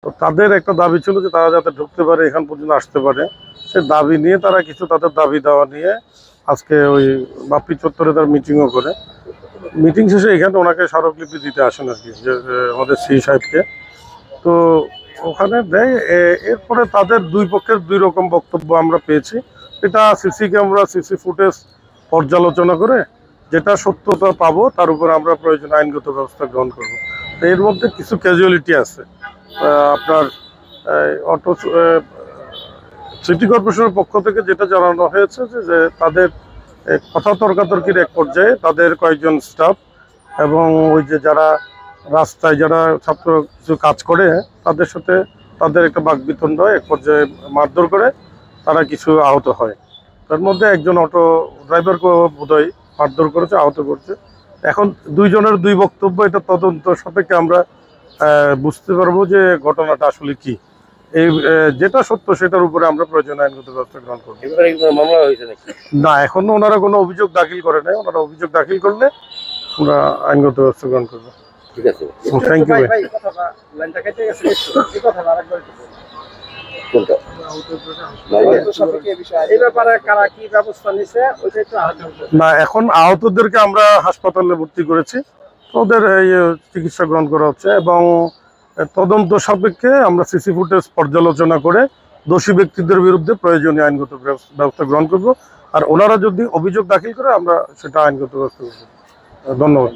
তো তাদের একটা দাবি ছিল যে তারা যাতে ঢুকতে পারে, এখান পর্যন্ত আসতে পারে। সে দাবি নিয়ে তারা কিছু তাদের দাবি দেওয়া নিয়ে আজকে ওই বাপ্পি চত্বরে তার মিটিংও করে। মিটিং শেষে এখানে ওনাকে স্মারকলিপি দিতে আসেন আর কি, যে আমাদের সি সাহেবকে। তো ওখানে দেয়। এরপরে তাদের দুই পক্ষের দুই রকম বক্তব্য আমরা পেয়েছি। এটা সিসি ক্যামেরা, সিসি ফুটেজ পর্যালোচনা করে যেটা সত্যতা পাবো তার উপর আমরা প্রয়োজন আইনগত ব্যবস্থা গ্রহণ করব। এর মধ্যে কিছু ক্যাজুয়ালিটি আছে। আপনার অটো সিটি কর্পোরেশনের পক্ষ থেকে যেটা জানানো হয়েছে যে তাদের কথা তর্কাতর্কির এক পর্যায়ে তাদের কয়েকজন স্টাফ এবং ওই যে যারা রাস্তায় যারা ছাত্র কিছু কাজ করে তাদের সাথে তাদের একটা বাকবিতণ্ড হয়, এক পর্যায়ে মারধর করে, তারা কিছু আহত হয়। তার মধ্যে একজন অটো ড্রাইভারকে বোধহয় মারধর করেছে, আহত করছে। এখন দুইজনের দুই বক্তব্য, এটা তদন্ত সাপেক্ষে আমরা বুঝতে পারবো যে ঘটনাটা আসলে কি। এই যেটা সত্য সেটার উপরে আমরা প্রয়োজনীয় আইনগত ব্যবস্থা গ্রহণ করবো। মামলা হয়েছে নাকি? না, এখনো ওনারা কোনো অভিযোগ দাখিল করে নাই। ওনারা অভিযোগ দাখিল করলে আমরা আইনগত ব্যবস্থা গ্রহণ করবো। ঠিক আছে, থ্যাংক ইউ। না, এখন আহতদেরকে আমরা হাসপাতালে ভর্তি করেছি, ওদের চিকিৎসা গ্রহণ করা হচ্ছে এবং তদন্ত সাপেক্ষে আমরা সিসি ফুটেজ পর্যালোচনা করে দোষী ব্যক্তিদের বিরুদ্ধে প্রয়োজনীয় আইনগত ব্যবস্থা গ্রহণ করব। আর ওনারা যদি অভিযোগ দাখিল করে আমরা সেটা আইনগত ব্যবস্থা করব। ধন্যবাদ।